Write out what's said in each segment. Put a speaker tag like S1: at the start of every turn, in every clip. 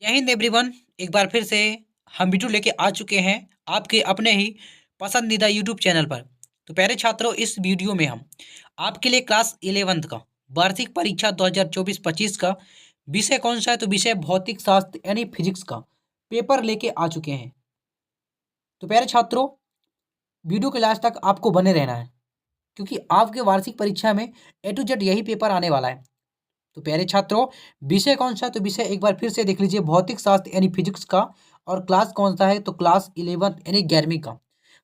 S1: जय हिंद एवरीवन। एक बार फिर से हम वीडियो लेके आ चुके हैं आपके अपने ही पसंदीदा यूट्यूब चैनल पर। तो प्यारे छात्रों, इस वीडियो में हम आपके लिए क्लास 11th का वार्षिक परीक्षा 2024-25 का विषय कौन सा है, तो विषय भौतिक शास्त्र यानी फिजिक्स का पेपर लेके आ चुके हैं। तो प्यारे छात्रों, वीडियो के लास्ट तक आपको बने रहना है, क्योंकि आपके वार्षिक परीक्षा में A to Z यही पेपर आने वाला है। तो प्यारे छात्रों, विषय कौन सा है, तो विषय एक बार फिर से देख लीजिए, भौतिक शास्त्र यानी फिजिक्स का। और क्लास कौन सा है, तो क्लास 11th यानी 11वीं का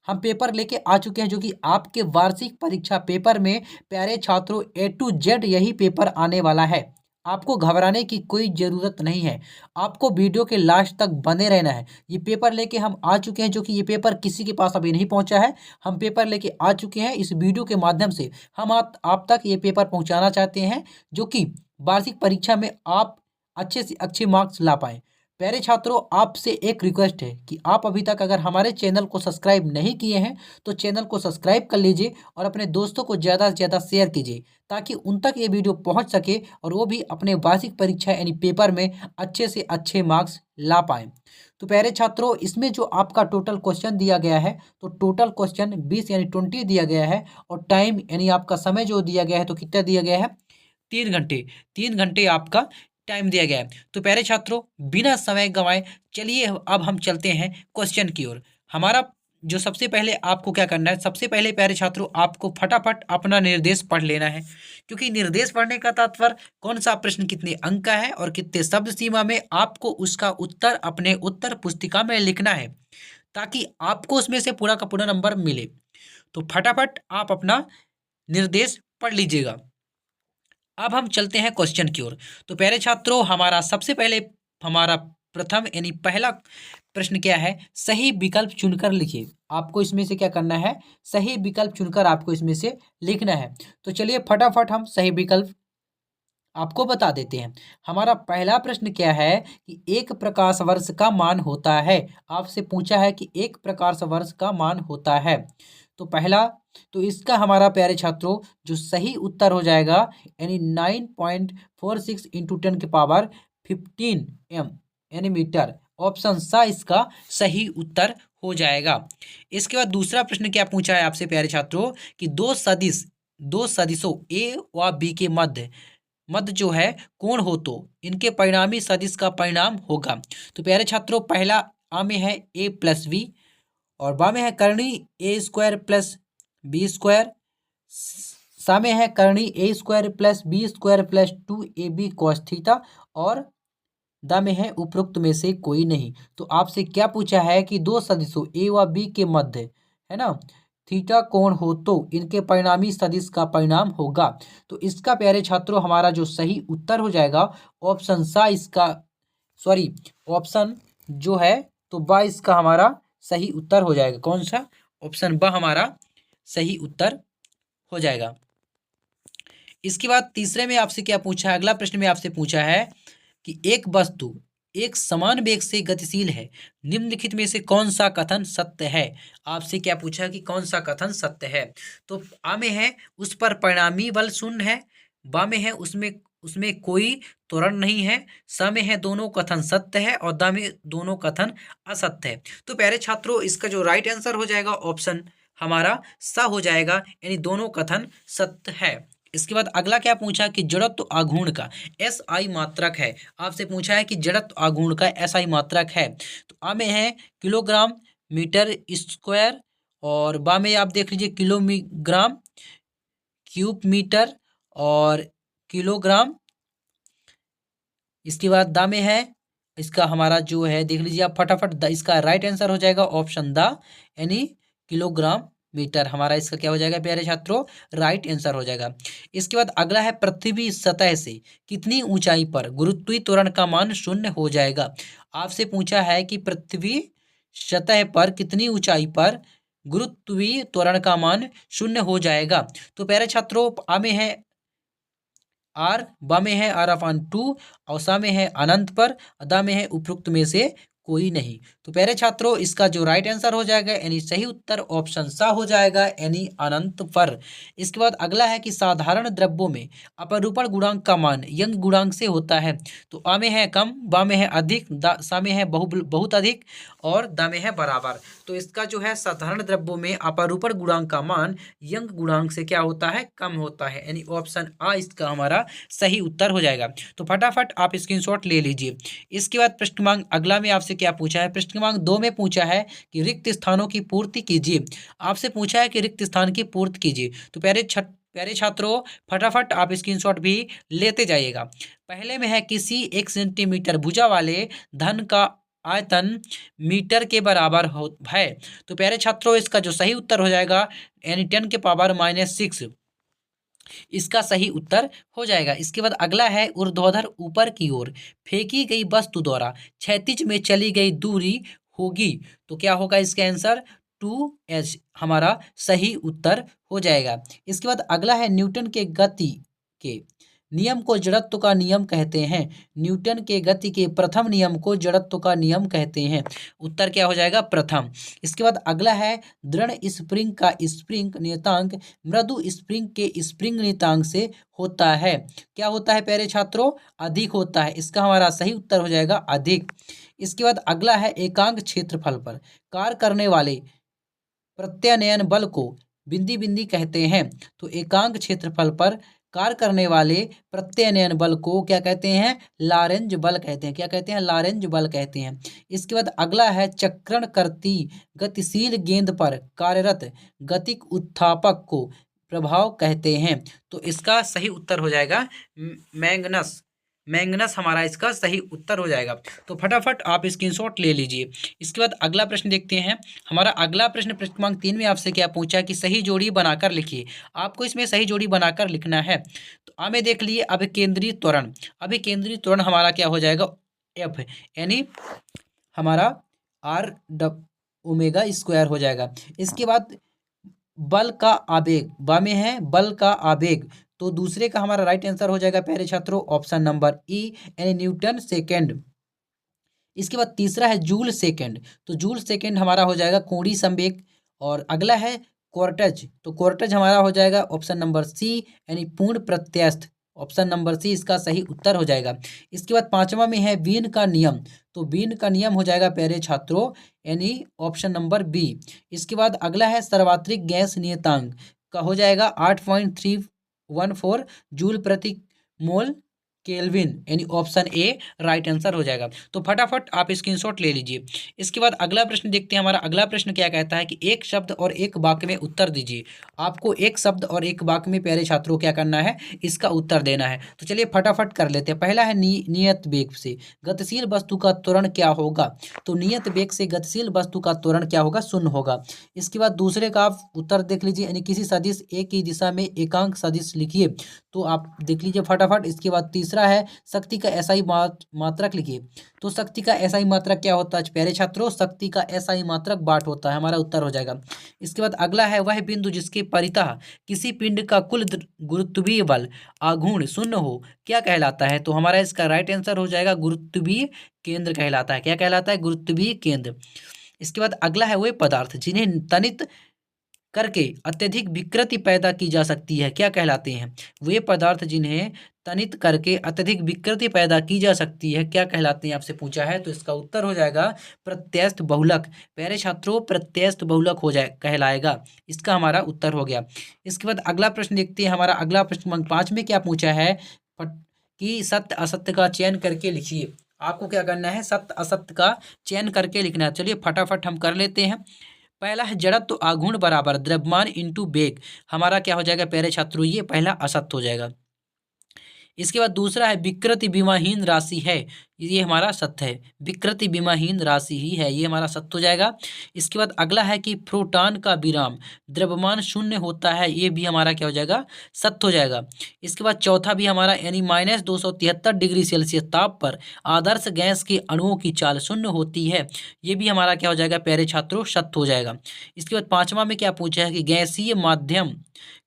S1: हम पेपर लेके आ चुके हैं, जो कि आपके वार्षिक परीक्षा पेपर में प्यारे छात्रों A to Z यही पेपर आने वाला है। आपको घबराने की कोई ज़रूरत नहीं है, आपको वीडियो के लास्ट तक बने रहना है। ये पेपर लेके हम आ चुके हैं, जो कि ये पेपर किसी के पास अभी नहीं पहुंचा है। हम पेपर लेके आ चुके हैं, इस वीडियो के माध्यम से हम आप तक ये पेपर पहुंचाना चाहते हैं, जो कि वार्षिक परीक्षा में आप अच्छे से अच्छे मार्क्स ला पाएँ। प्यारे छात्रों, आपसे एक रिक्वेस्ट है कि आप अभी तक अगर हमारे चैनल को सब्सक्राइब नहीं किए हैं, तो चैनल को सब्सक्राइब कर लीजिए और अपने दोस्तों को ज़्यादा से ज़्यादा शेयर कीजिए, ताकि उन तक ये वीडियो पहुंच सके और वो भी अपने वार्षिक परीक्षा यानी पेपर में अच्छे से अच्छे मार्क्स ला पाएँ। तो प्यारे छात्रों, इसमें जो आपका टोटल क्वेश्चन दिया गया है, तो टोटल क्वेश्चन 20 यानी 20 दिया गया है, और टाइम यानी आपका समय जो दिया गया है, तो कितना दिया गया है, 3 घंटे। 3 घंटे आपका टाइम दिया गया है। तो प्यारे छात्रों, बिना समय गंवाए चलिए अब हम चलते हैं क्वेश्चन की ओर। हमारा जो सबसे पहले आपको क्या करना है, सबसे पहले प्यारे छात्रों आपको फटाफट अपना निर्देश पढ़ लेना है, क्योंकि निर्देश पढ़ने का तात्पर्य कौन सा प्रश्न कितने अंक का है और कितने शब्द सीमा में, आपको उसका उत्तर अपने उत्तर पुस्तिका में लिखना है, ताकि आपको उसमें से पूरा का पूरा नंबर मिले। तो फटाफट आप अपना निर्देश पढ़ लीजिएगा। अब हम चलते हैं क्वेश्चन की ओर। तो प्यारे छात्रों, हमारा सबसे पहले हमारा प्रथम यानी पहला प्रश्न क्या है, सही विकल्प चुनकर लिखिए। आपको इसमें से क्या करना है, सही विकल्प चुनकर आपको इसमें से लिखना है। तो चलिए फटाफट हम सही विकल्प आपको बता देते हैं। हमारा पहला प्रश्न क्या है कि एक प्रकाश वर्ष का मान होता है। आपसे पूछा है कि एक प्रकाश वर्ष का मान होता है। तो पहला, तो इसका हमारा प्यारे छात्रों जो सही उत्तर हो जाएगा, यानी 9.46 इंटू 10 की पावर 15 यानी मीटर। ऑप्शन सा इसका सही उत्तर हो जाएगा। इसके बाद दूसरा प्रश्न क्या पूछा है आपसे प्यारे छात्रों कि दो सदिशों ए व बी के मध्य मध्य जो है कोण हो, तो इनके परिणामी सदिश का परिणाम होगा। तो प्यारे छात्रों, पहला आ में है ए प्लस बी, और बा में है करणी A square plus B square, सा में है करणी A square plus B square plus 2ab cos theta, और दा में है उपरोक्त में से कोई नहीं। तो आपसे क्या पूछा है कि दो सदिशों ए व बी के मध्य, है ना, थीटा कोण हो तो इनके परिणामी सदिश का परिणाम होगा। तो इसका प्यारे छात्रों हमारा जो सही उत्तर हो जाएगा, ऑप्शन सा इसका, सॉरी, ऑप्शन जो है तो बा इसका हमारा सही उत्तर हो जाएगा। कौन सा, ऑप्शन बा हमारा सही उत्तर हो जाएगा। इसके बाद तीसरे में आपसे क्या पूछा है, अगला प्रश्न में आपसे पूछा है कि एक वस्तु एक समान वेग से गतिशील है, निम्नलिखित में से कौन सा कथन सत्य है। आपसे क्या पूछा कि कौन सा कथन सत्य है। तो आ में है उस पर परिणामी बल शून्य है, बा में है उसमें उसमें कोई त्वरण नहीं है, स में है दोनों कथन सत्य है, और दा में दोनों कथन असत्य है। तो प्यारे छात्रों, इसका जो राइट आंसर हो जाएगा ऑप्शन हमारा सा हो जाएगा, यानी दोनों कथन सत्य है। इसके बाद अगला क्या पूछा कि जड़त्व आघूर्ण का SI मात्रक है। आपसे पूछा है कि जड़त्व आघूर्ण का SI मात्रक है। तो आ में है किलोग्राम मीटर स्क्वायर, और बा में आप देख लीजिए किलोग्राम क्यूब मीटर और किलोग्राम। इसके बाद दा में है इसका हमारा जो है देख लीजिए आप फटाफट, इसका राइट आंसर हो जाएगा ऑप्शन दा, यानी किलोग्राम मीटर। हमारा इसका क्या हो जाएगा प्यारे छात्रों, राइट आंसर हो जाएगा। इसके बाद अगला है पृथ्वी सतह से कितनी ऊंचाई पर गुरुत्वीय त्वरण का मान शून्य हो जाएगा। आपसे पूछा है कि पृथ्वी सतह पर कितनी ऊंचाई पर गुरुत्वीय त्वरण का मान शून्य हो जाएगा। तो प्यारे छात्रों, आ में है आर, बा में है R/2, और सा में है अनंत पर, अदा में है उपरोक्त में से कोई नहीं। तो प्यारे छात्रों, इसका जो राइट आंसर हो जाएगा यानी सही उत्तर ऑप्शन सा हो जाएगा यानी अनंत पर। इसके बाद अगला है कि साधारण द्रव्यों में अपरूपण गुणांक का मान यंग गुणांक से होता है। तो अ में है कम, ब में है अधिक, सा में है बहुत अधिक और द में है बराबर। तो इसका जो है साधारण द्रव्यों में अपरूपण गुणांक का मान यंग गुणांक से क्या होता है, कम होता है, यानी ऑप्शन आ इसका हमारा सही उत्तर हो जाएगा। तो फटाफट आप स्क्रीनशॉट ले लीजिए। इसके बाद प्रश्न क्रमांक अगला में आपसे क्या पूछा है, प्रश्न क्रमांक 2 में पूछा है कि रिक्त स्थानों की पूर्ति कीजिए। आपसे पूछा है कि रिक्त स्थान की पूर्ति कीजिए। तो प्यारे छात्रों, फटाफट आप स्क्रीनशॉट भी लेते जाइएगा। पहले में है किसी 1 सेंटीमीटर भुजा वाले धन का आयतन मीटर के बराबर है। तो प्यारे छात्रों, इसका जो सही उत्तर हो जाएगा यानी 10 के पावर -6 इसका सही उत्तर हो जाएगा। इसके बाद अगला है ऊर्ध्वाधर ऊपर की ओर फेंकी गई वस्तु द्वारा क्षैतिज में चली गई दूरी होगी। तो क्या होगा इसका आंसर 2h हमारा सही उत्तर हो जाएगा। इसके बाद अगला है न्यूटन के गति के नियम को जड़त्व का नियम कहते हैं। न्यूटन के गति के प्रथम नियम को जड़त्व का नियम कहते हैं। उत्तर क्या हो जाएगा, प्रथम। इसके बाद अगला है दृढ़ स्प्रिंग का स्प्रिंग नियतांक मृदु स्प्रिंग के स्प्रिंग नियतांक से होता है। क्या होता है प्यारे छात्रों, अधिक होता है। इसका हमारा सही उत्तर हो जाएगा अधिक। इसके बाद अगला है एकांक क्षेत्रफल पर कार्य करने वाले प्रत्यानयन बल को बिंदी बिंदी कहते हैं। तो एकांक क्षेत्रफल पर कार्य करने वाले प्रत्यानयन बल को क्या कहते हैं, लारेंज बल कहते हैं। क्या कहते हैं, लारेंज बल कहते हैं। इसके बाद अगला है चक्रण करती गतिशील गेंद पर कार्यरत गतिक उत्थापक को प्रभाव कहते हैं। तो इसका सही उत्तर हो जाएगा मैग्नस। मैंगनस हमारा इसका सही उत्तर हो जाएगा। तो फटाफट आप स्क्रीनशॉट ले लीजिए। इसके बाद अगला प्रश्न देखते हैं। हमारा अगला प्रश्न प्रश्न क्रमांक 3 में आपसे क्या पूछा कि सही जोड़ी बनाकर लिखिए। आपको इसमें सही जोड़ी बनाकर लिखना है। तो हमें देख लिए अभिकेंद्री त्वरण। अभिकेंद्री त्वरण हमारा क्या हो जाएगा, एफ, यानी हमारा आर ओमेगा स्क्वायर हो जाएगा। इसके बाद बल का आवेग, बा में है बल का आवेग, तो दूसरे का हमारा राइट आंसर हो जाएगा प्यारे छात्रों ऑप्शन नंबर ई यानी न्यूटन सेकेंड। इसके बाद तीसरा है जूल सेकेंड। तो जूल सेकेंड हमारा हो जाएगा कोणीय संवेग। और अगला है क्वार्टज। तो क्वार्टज हमारा हो जाएगा ऑप्शन नंबर सी यानी पूर्ण प्रत्यस्थ। ऑप्शन नंबर सी इसका सही उत्तर हो जाएगा। इसके बाद पांचवा में है बीन का नियम। तो बीन का नियम हो जाएगा प्यारे छात्रों यानी ऑप्शन नंबर बी। इसके बाद अगला है सर्वात्रिक गैस नियतांक का हो जाएगा 8.314 जूल प्रति मोल केल्विन यानी ऑप्शन ए राइट आंसर हो जाएगा। तो फटाफट आप स्क्रीनशॉट ले लीजिए। इसके बाद अगला प्रश्न देखते हैं। हमारा अगला प्रश्न क्या कहता है कि एक शब्द और एक वाक्य में उत्तर दीजिए। आपको एक शब्द और एक वाक्य में प्यारे छात्रों क्या करना है, इसका उत्तर देना है। तो चलिए फटाफट कर लेते हैं। पहला है नियत वेग से गतिशील वस्तु का त्वरण क्या होगा। तो नियत वेग से गतिशील वस्तु का त्वरण क्या होगा, शून्य होगा। इसके बाद दूसरे का आप उत्तर देख लीजिए यानी किसी सदिश ए की दिशा में एकांक सदिश लिखिए। तो आप देख लीजिए फटाफट। इसके बाद तीसरा है शक्ति का एसआई मात्रक लिखिए। तो शक्ति का एसआई मात्रक क्या होता है प्यारे छात्रों, शक्ति का एसआई मात्रक वाट होता है। हमारा उत्तर हो जाएगा। इसके बाद अगला है वह बिंदु जिसके परितः किसी पिंड का कुल गुरुत्वीय बल आघूर्ण शून्य हो क्या कहलाता है। तो हमारा इसका राइट आंसर हो जाएगा गुरुत्वीय केंद्र कहलाता है। क्या कहलाता है, गुरुत्वीय केंद्र। इसके बाद अगला है वे पदार्थ जिन्हें तनित करके अत्यधिक विकृति पैदा की जा सकती है क्या कहलाते हैं। वे पदार्थ जिन्हें तनित करके अत्यधिक विकृति पैदा की जा सकती है क्या कहलाते हैं, आपसे पूछा है। तो इसका उत्तर हो जाएगा प्रत्यस्थ बहुलक। प्यारे छात्रों, प्रत्यस्थ बहुलक हो जाए कहलाएगा। इसका हमारा उत्तर हो गया। इसके बाद अगला प्रश्न देखते हैं। हमारा अगला प्रश्न क्रमांक 5 में क्या पूछा है कि सत्य असत्य का चयन करके लिखिए। आपको क्या करना है, सत्य असत्य का चयन करके लिखना है। चलिए फटाफट हम कर लेते हैं। पहला है जड़त्व तो आघूर्ण बराबर द्रव्यमान इंटू वेग। हमारा क्या हो जाएगा प्यारे छात्रों, ये पहला असत्य हो जाएगा। इसके बाद दूसरा है विकृति विमाहीन राशि है, ये हमारा सत्य है। विकृति विमाहीन राशि ही है, ये हमारा सत्य हो जाएगा। इसके बाद अगला है कि प्रोटॉन का विराम द्रव्यमान शून्य होता है, ये भी हमारा क्या हो जाएगा, सत्य हो जाएगा। इसके बाद चौथा भी हमारा यानी -273 डिग्री सेल्सियस ताप पर आदर्श गैस के अणुओं की चाल शून्य होती है, ये भी हमारा क्या हो जाएगा प्यारे छात्रों, सत्य हो जाएगा। इसके बाद पांचवा में क्या पूछा है कि गैसीय माध्यम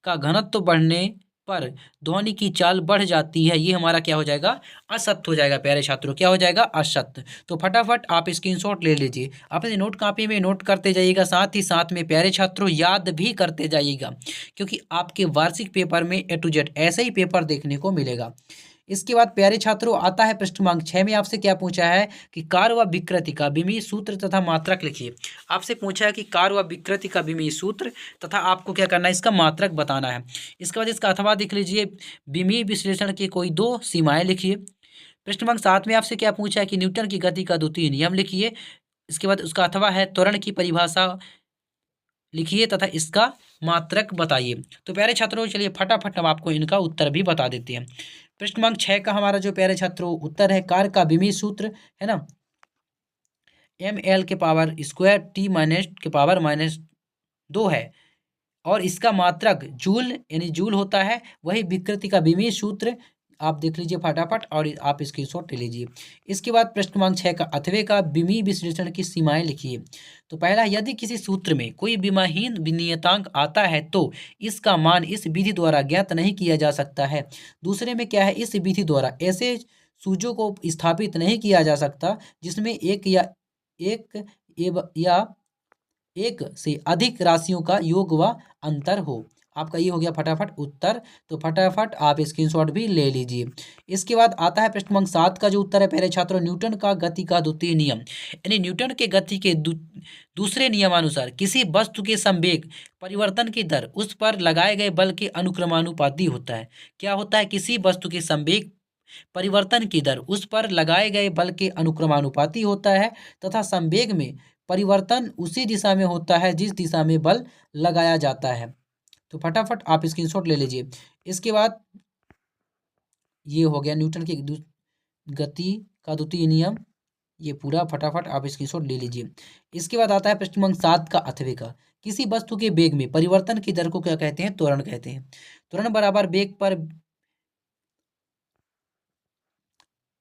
S1: का घनत्व बढ़ने पर ध्वनि की चाल बढ़ जाती है, ये हमारा क्या हो जाएगा, असत्य हो जाएगा प्यारे छात्रों, क्या हो जाएगा, असत्य। तो फटाफट आप स्क्रीनशॉट ले लीजिए, अपने नोट कॉपी में नोट करते जाइएगा, साथ ही साथ में प्यारे छात्रों याद भी करते जाइएगा, क्योंकि आपके वार्षिक पेपर में ए टू जेड ऐसे ही पेपर देखने को मिलेगा। इसके बाद प्यारे छात्रों आता है प्रश्न क्रमांक 6 में आपसे क्या पूछा है कि कार व विकृति का विमीय सूत्र तथा मात्रक लिखिए। आपसे पूछा है कि कार व विकृति का विमीय सूत्र तथा आपको क्या करना है, इसका मात्रक बताना है। इसके बाद इसका अथवा देख लीजिए, विमीय विश्लेषण की कोई दो सीमाएं लिखिए। प्रश्न क्रमांक 7 में आपसे क्या पूछा है कि न्यूटन की गति का द्वितीय नियम लिखिए। इसके बाद उसका अथवा है त्वरण की परिभाषा लिखिए तथा इसका मात्रक बताइए। तो प्यारे छात्रों चलिए फटाफट हम आपको इनका उत्तर भी बता देते हैं। प्रश्न क्रमांक 6 का हमारा जो प्यारे छात्रों उत्तर है, कार का विमीय सूत्र है ना, ml के पावर स्क्वायर t माइनस के पावर -2 है, और इसका मात्रक जूल यानी जूल होता है। वही विकृति का विमीय सूत्र आप देख लीजिए फटाफट और आप स्क्रीनशॉट ले लीजिए। इसके बाद प्रश्न क्रमांक 6 का अथवे का विमीय विश्लेषण की सीमाएं लिखिए। तो पहला, यदि किसी सूत्र में कोई विमाहीन नियतांक आता है तो इसका मान इस विधि द्वारा ज्ञात नहीं किया जा सकता है। दूसरे में क्या है, इस विधि द्वारा ऐसे सूचों को स्थापित नहीं किया जा सकता जिसमें एक से अधिक राशियों का योग व अंतर हो। आपका ये हो गया फटाफट उत्तर। तो फटाफट आप स्क्रीनशॉट भी ले लीजिए। इसके बाद आता है प्रश्न क्रमांक 7 का जो उत्तर है प्यारे छात्रों, न्यूटन का गति का द्वितीय नियम, यानी न्यूटन के गति के दूसरे नियमानुसार किसी वस्तु के संवेग परिवर्तन की दर उस पर लगाए गए बल के अनुक्रमानुपाती होता है। क्या होता है, किसी वस्तु के संवेग परिवर्तन की दर उस पर लगाए गए बल के अनुक्रमानुपाती होता है तथा संवेग में परिवर्तन उसी दिशा में होता है जिस दिशा में बल लगाया जाता है। तो फटाफट आप स्क्रीनशॉट ले लीजिए। इसके बाद ये हो गया न्यूटन की गति का द्वितीय नियम, ये पूरा फटाफट आप स्क्रीनशॉट ले लीजिए। इसके बाद आता है प्रश्न क्रमांक 7 का अथवे का, किसी वस्तु के वेग में परिवर्तन की दर को क्या कहते हैं, त्वरण कहते हैं। त्वरण बराबर वेग पर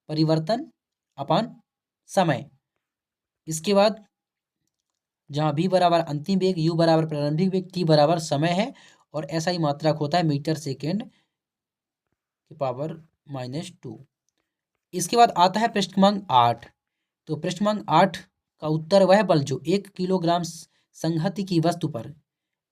S1: परिवर्तन अपन समय। इसके बाद जहाँ v बराबर अंतिम वेग, u बराबर प्रारंभिक वेग, t बराबर समय है, और ऐसा ही मात्रक होता है मीटर सेकेंड के पावर -2। इसके बाद आता है प्रश्न क्रमांक 8। तो प्रश्न क्रमांक 8 का उत्तर वह बल जो 1 किलोग्राम संहति की वस्तु पर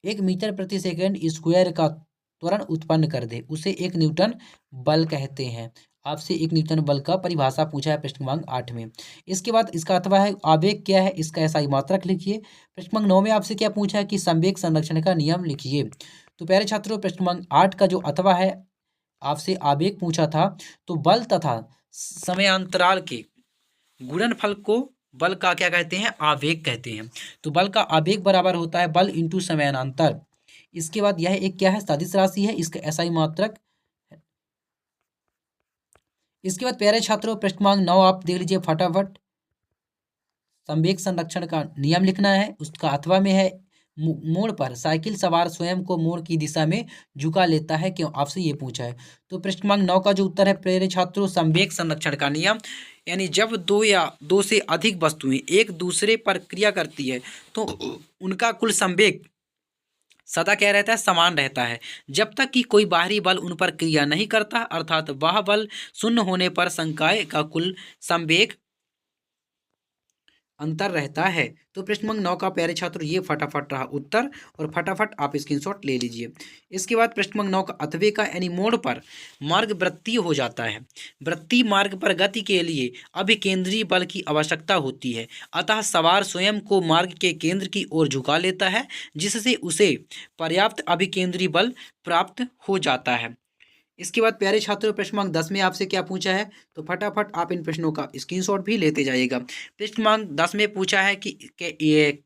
S1: 1 मीटर प्रति सेकेंड स्क्वायर का त्वरण उत्पन्न कर दे उसे 1 न्यूटन बल कहते हैं। आपसे 1 न्यूटन बल का परिभाषा पूछा है प्रश्न क्रमांक 8 में। इसके बाद इसका अथवा है आवेग क्या है, इसका ऐसा ही मात्रक लिखिए। प्रश्न क्रमांक 9 में आपसे क्या पूछा है कि संवेग संरक्षण का नियम लिखिए। तो प्यारे छात्रों प्रश्न क्रमांक 8 का जो अथवा है, आपसे आवेग पूछा था, तो बल तथा समयांतराल के गुणनफल को बल का क्या कहते हैं, आवेग कहते हैं। तो बल का आवेग बराबर होता है बल इंटू समानांतर। इसके बाद यह एक क्या है, सदिश राशि है, इसका ऐसा ही मात्रक। इसके बाद प्यारे छात्रों प्रश्न क्रमांक 9 आप देख लीजिए फटाफट। संवेग संरक्षण का नियम लिखना है, उसका अथवा में है मोड़ पर साइकिल सवार स्वयं को मोड़ की दिशा में झुका लेता है, क्यों, आपसे ये पूछा है। तो प्रश्न क्रमांक 9 का जो उत्तर है प्यारे छात्रों, संवेग संरक्षण का नियम, यानी जब दो या दो से अधिक वस्तुएं एक दूसरे पर क्रिया करती है तो उनका कुल संवेग सदा क्या रहता है, समान रहता है, जब तक कि कोई बाहरी बल उन पर क्रिया नहीं करता, अर्थात वह बल शून्य होने पर संकाय का कुल संवेग अंतर रहता है। तो प्रश्न क्रमांक 9 का प्यारे छात्र ये फटाफट रहा उत्तर, और फटाफट आप स्क्रीनशॉट ले लीजिए। इसके बाद प्रश्न क्रमांक 9 का अथवे का, यानी मोड़ पर मार्ग वृत्तीय हो जाता है। वृत्तीय मार्ग पर गति के लिए अभिकेंद्रीय बल की आवश्यकता होती है, अतः सवार स्वयं को मार्ग के केंद्र की ओर झुका लेता है, जिससे उसे पर्याप्त अभिकेंद्रीय बल प्राप्त हो जाता है। इसके बाद प्यारे छात्रों प्रश्न क्रमांक 10 में आपसे क्या पूछा है, तो फटाफट आप इन प्रश्नों का स्क्रीनशॉट भी लेते जाइएगा। प्रश्न क्रमांक 10 में पूछा है कि ये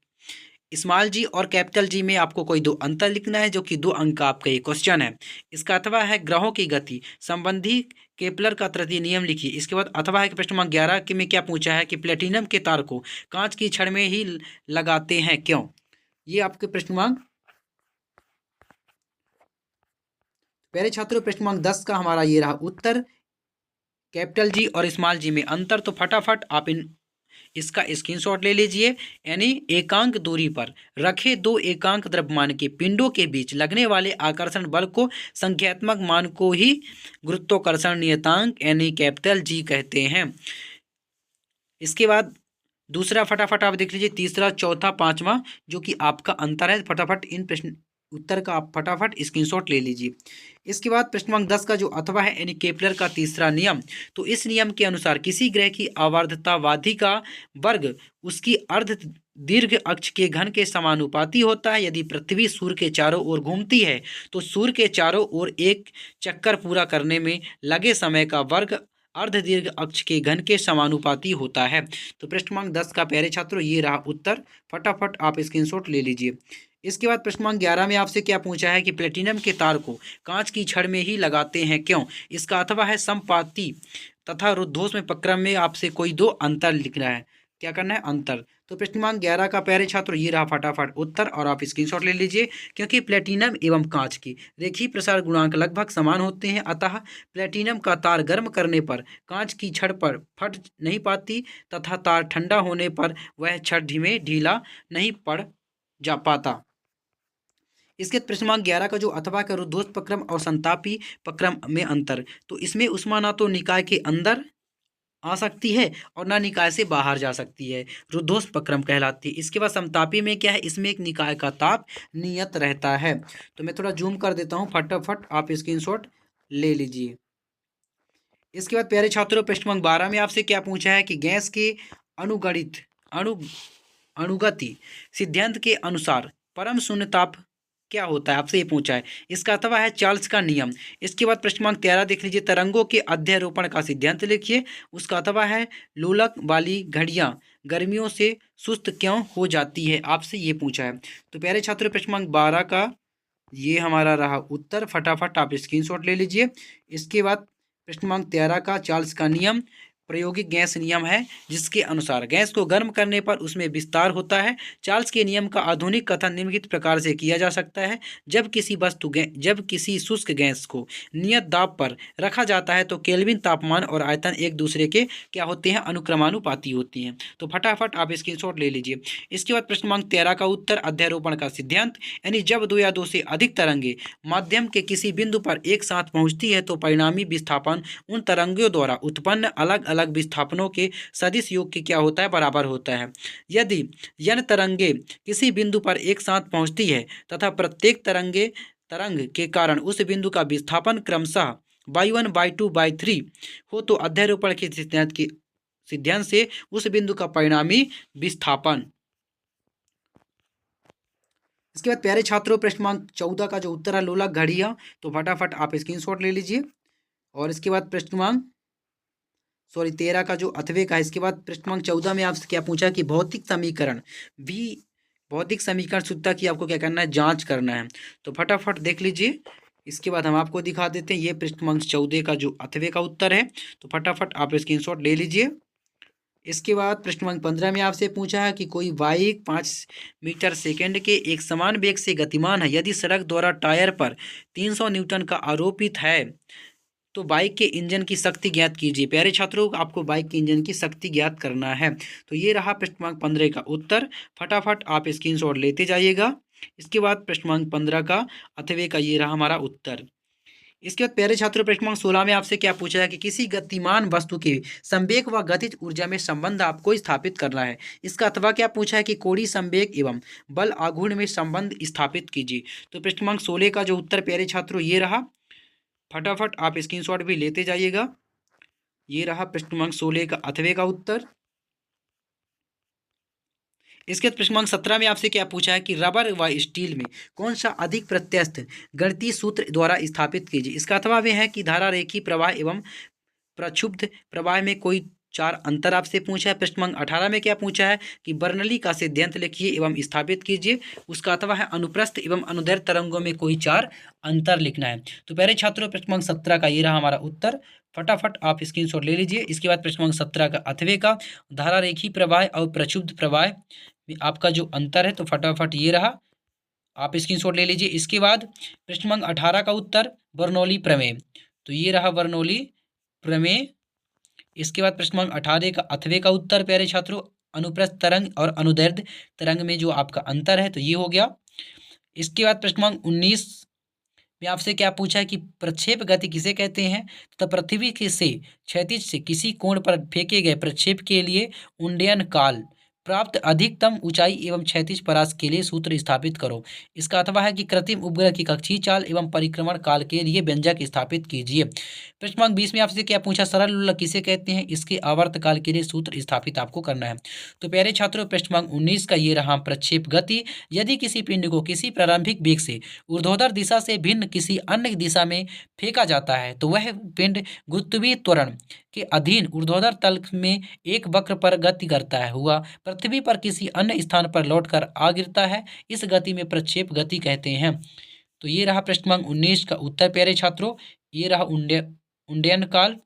S1: स्मॉल जी और कैपिटल जी में आपको कोई दो अंतर लिखना है, जो कि 2 अंक का आपका ये क्वेश्चन है। इसका अथवा है ग्रहों की गति संबंधी केपलर का तृतीय नियम लिखिए। इसके बाद अथवा है कि प्रश्न क्रमांक 11 के में क्या पूछा है कि प्लेटिनम के तार को कांच की छड़ में ही लगाते हैं, क्यों। ये आपके प्रश्न क्रमांक प्यारे छात्रों प्रश्न क्रमांक 10 का हमारा ये रहा उत्तर, कैपिटल जी और स्मॉल जी में अंतर। तो फटाफट आप इन इसका स्क्रीनशॉट ले लीजिए। यानी एकांक दूरी पर रखे दो एकांक द्रव्यमान के पिंडों के बीच लगने वाले आकर्षण बल को संख्यात्मक मान को ही गुरुत्वाकर्षण नियतांक यानी कैपिटल जी कहते हैं। इसके बाद दूसरा फटाफट आप देख लीजिए, तीसरा, चौथा, पांचवा जो कि आपका अंतर है। फटाफट इन प्रश्न उत्तर का आप फटाफट स्क्रीनशॉट ले लीजिए। इसके बाद प्रश्न क्रमांक 10 का जो अथवा है यानी केपलर का तीसरा नियम, तो इस नियम के अनुसार किसी ग्रह की आवर्ततावादी का वर्ग उसकी अर्ध दीर्घ अक्ष के घन के समानुपाती होता है। यदि पृथ्वी सूर्य के चारों ओर घूमती है तो सूर्य के चारों ओर एक चक्कर पूरा करने में लगे समय का वर्ग अर्ध दीर्घ अक्ष के घन के समानुपाती होता है। तो प्रश्न क्रमांक 10 का प्यारे छात्रों ये रहा उत्तर। फटाफट आप स्क्रीनशॉट ले लीजिए। इसके बाद प्रश्न क्रमांक 11 में आपसे क्या पूछा है कि प्लेटिनम के तार को कांच की छड़ में ही लगाते हैं क्यों? इसका अथवा है समपाती तथा रुद्धोष्म प्रक्रम में आपसे कोई दो अंतर लिखना है। क्या करना है? अंतर। तो प्रश्न क्रमांक 11 का प्यारे छात्रों ये रहा फटाफट उत्तर और आप स्क्रीनशॉट ले लीजिए। क्योंकि प्लेटिनम एवं कांच की रेखीय प्रसार गुणांक लगभग समान होते हैं, अतः प्लेटिनम का तार गर्म करने पर कांच की छड़ पर फट नहीं पाती तथा तार ठंडा होने पर वह छड़ में ढीला नहीं पड़ जा पाता। इसके प्रश्न क्रमांक 11 का जो अथवा का रुद्धोष्म प्रक्रम और संतापी प्रक्रम में अंतर, तो इसमें उष्मा ना तो निकाय के अंदर आ सकती है और ना निकाय से बाहर जा सकती है, रुद्धोष्म प्रक्रम कहलाती है। इसके बाद समतापी में क्या है? इसमें एक निकाय का ताप नियत रहता है। तो मैं थोड़ा जूम कर देता हूँ, फटाफट आप स्क्रीनशॉट ले लीजिए। इसके बाद प्यारे छात्रों प्रश्न क्रमांक 12 में आपसे क्या पूछा है कि गैस के अनुगणित अनुगति सिद्धांत के अनुसार परम शून्य ताप क्या होता है? आपसे ये पूछा है। इसका अथवा है चार्ल्स का नियम। इसके बाद प्रश्न क्रमांक 13 देख लीजिए, तरंगों के अध्यारोपण का सिद्धांत लिखिए। उसका अथवा है लोलक वाली घड़ियां गर्मियों से सुस्त क्यों हो जाती है? आपसे ये पूछा है। तो प्यारे छात्रों प्रश्न क्रमांक 12 का ये हमारा रहा उत्तर। फटाफट आप स्क्रीनशॉट ले लीजिए। इसके बाद प्रश्न क्रमांक 13 का चार्ल्स का नियम प्रायोगिक गैस नियम है, जिसके अनुसार गैस को गर्म करने पर उसमें विस्तार होता है। चार्ल्स के नियम का आधुनिक कथन निम्नलिखित प्रकार से किया जा सकता है। जब किसी शुष्क गैस को नियत दाब पर रखा जाता है तो केल्विन तापमान और आयतन एक दूसरे के क्या होते हैं? अनुक्रमानुपाती होती हैं। तो फटाफट आप स्क्रीनशॉट ले लीजिए। इसके बाद प्रश्न क्रमांक 13 का उत्तर अध्यारोपण का सिद्धांत, यानी जब दो या दो से अधिक तरंगे माध्यम के किसी बिंदु पर एक साथ पहुंचती है तो परिणामी विस्थापन उन तरंगों द्वारा उत्पन्न अलग अलग विस्थापनों के सदिश योग के क्या होता है? बराबर होता है। यदि n तरंगे किसी बिंदु पर एक साथ पहुंचती है तथा प्रत्येक तरंग के कारण उस बिंदु का विस्थापन क्रमशः y1 y2 y3 हो तो अध्यारोपण के सिद्धांत से उस बिंदु का परिणामी विस्थापन। इसके बाद प्यारे छात्रों प्रश्न क्रमांक 14 का जो उत्तर है लोलक घड़ियां, तो फटाफट आप स्क्रीनशॉट ले लीजिए। और इसके बाद प्रश्न क्रमांक 13 का जो अथवे का है। इसके बाद प्रश्न क्रमांक 14 में आपसे क्या पूछा कि भौतिक समीकरण शुद्धता की आपको क्या करना है? जांच करना है। तो फटाफट देख लीजिए। इसके बाद हम आपको दिखा देते हैं ये प्रश्न क्रमांक 14 का जो अथवे का उत्तर है। तो फटाफट आप स्क्रीनशॉट ले लीजिए। इसके बाद प्रश्न क्रमांक 15 में आपसे पूछा है कि कोई बाइक 5 मीटर सेकेंड के एक समान वेग से गतिमान है। यदि सड़क द्वारा टायर पर 300 न्यूटन का आरोपित है तो बाइक के इंजन की शक्ति ज्ञात कीजिए। प्यारे छात्रों आपको बाइक के इंजन की शक्ति ज्ञात करना है। तो ये रहा प्रश्न क्रमांक 15 का उत्तर। फटाफट आप स्क्रीनशॉट लेते जाइएगा। इसके बाद प्रश्न क्रमांक 15 का अथवे का ये रहा हमारा उत्तर। इसके बाद प्यारे छात्रों प्रश्न क्रमांक 16 में आपसे क्या पूछा है कि किसी गतिमान वस्तु के संवेग व गतिज ऊर्जा में संबंध आपको स्थापित करना है। इसका अथवा क्या पूछा है कि कोणीय संवेग एवं बल आघूर्ण में संबंध स्थापित कीजिए। तो प्रश्न क्रमांक 16 का जो उत्तर प्यारे छात्रों ये रहा। फटाफट आप स्क्रीनशॉट भी लेते जाइएगा। ये रहा प्रश्न क्रमांक 16 का अथवे का उत्तर। इसके बाद प्रश्न क्रमांक 17 में आपसे क्या पूछा है कि रबर व स्टील में कौन सा अधिक प्रत्यस्थ गणितीय सूत्र द्वारा स्थापित कीजिए। इसका अथवा वे है कि धारा रेखीय प्रवाह एवं प्रक्षुब्ध प्रवाह में कोई चार अंतर आपसे पूछा है। प्रश्न क्रमांक 18 में क्या पूछा है कि बर्नौली का सिद्धांत लिखिए एवं स्थापित कीजिए। उसका अथवा है अनुप्रस्थ एवं अनुदैर्ध्य तरंगों में कोई चार अंतर लिखना है। तो प्यारे छात्रों प्रश्न क्रमांक 17 का ये रहा हमारा उत्तर। फटाफट आप स्क्रीनशॉट ले लीजिए। इसके बाद प्रश्न क्रमांक 17 का अथवे का धारा रेखीय प्रवाह और प्रक्षुब्ध प्रवाह में आपका जो अंतर है, तो फटाफट ये रहा, आप स्क्रीनशॉट ले लीजिए। इसके बाद प्रश्न क्रमांक 18 का उत्तर बर्नौली प्रमेय, तो ये रहा बर्नौली प्रमेय। इसके बाद प्रश्न क्रमांक 18 का अथवे का उत्तर प्यारे छात्रों अनुप्रस्थ तरंग और अनुदैर्ध्य तरंग में जो आपका अंतर है, तो ये हो गया। इसके बाद प्रश्न क्रमांक 19 में आपसे क्या पूछा है कि प्रक्षेप गति किसे कहते हैं? तो पृथ्वी के से क्षैतिज से किसी कोण पर फेंके गए प्रक्षेप के लिए उड्डयन काल प्राप्त अधिकतम ऊंचाई एवं क्षैतिज परास के लिए सूत्र स्थापित करो। इसका अथवा है कि कृत्रिम उपग्रह की कक्षीय चाल एवं परिक्रमण काल के लिए व्यंजक स्थापित कीजिए। प्रश्न क्रमांक 20 में आपसे क्या पूछा, सरल लोलक किसे कहते हैं? इसके आवर्त काल के लिए सूत्र स्थापित आपको करना है। तो प्यारे छात्रों, प्रश्न क्रमांक 19 का ये रहा प्रक्षेप गति। यदि किसी पिंड को किसी प्रारंभिक वेग से ऊर्ध्वाधर दिशा से भिन्न किसी अन्य दिशा में फेंका जाता है, तो वह पिंड गुरुत्वीय त्वरण के अधीन ऊर्ध्वाधर तल में एक वक्र पर गति करता है हुआ पृथ्वी पर किसी अन्य स्थान पर लौटकर आ गिरता है। इस गति में प्रक्षेप गति कहते हैं। तो ये रहा प्रश्न क्रमांक 19 का उत्तर प्यारे छात्रों। ये रहा उड्डयन काल।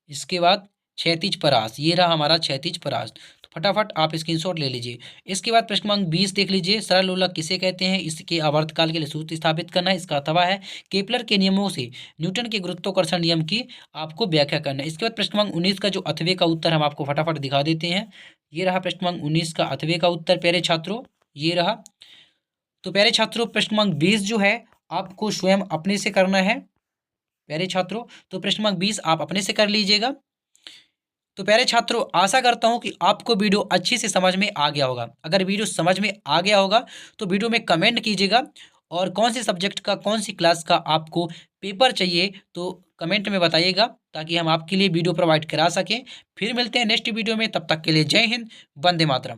S1: इसके बाद क्षैतिज परास, ये रहा हमारा क्षैतिज परास। तो फटाफट आप स्क्रीनशॉट ले लीजिए। इसके बाद प्रश्न क्रमांक 20 देख लीजिए, सरल लोलक किसे कहते हैं? इसके आवर्तकाल के लिए सूत्र स्थापित करना है। इसका अथवा है केपलर के नियमों से न्यूटन के गुरुत्वाकर्षण नियम की आपको व्याख्या करना है। इसके बाद प्रश्न क्रमांक 19 का जो अथवे का उत्तर हम आपको फटाफट दिखा देते हैं। ये रहा प्रश्न क्रमांक 19 का अथवे का उत्तर प्यारे छात्रों, ये रहा। तो प्यारे छात्रों, प्रश्न क्रमांक 20 जो है आपको स्वयं अपने से करना है प्यारे छात्रों। तो प्रश्न क्रमांक 20 आप अपने से कर लीजिएगा। तो प्यारे छात्रों, आशा करता हूं कि आपको वीडियो अच्छी से समझ में आ गया होगा। अगर वीडियो समझ में आ गया होगा तो वीडियो में कमेंट कीजिएगा, और कौन से सब्जेक्ट का, कौन सी क्लास का आपको पेपर चाहिए तो कमेंट में बताइएगा, ताकि हम आपके लिए वीडियो प्रोवाइड करा सकें। फिर मिलते हैं नेक्स्ट वीडियो में, तब तक के लिए जय हिंद, वंदे मातरम।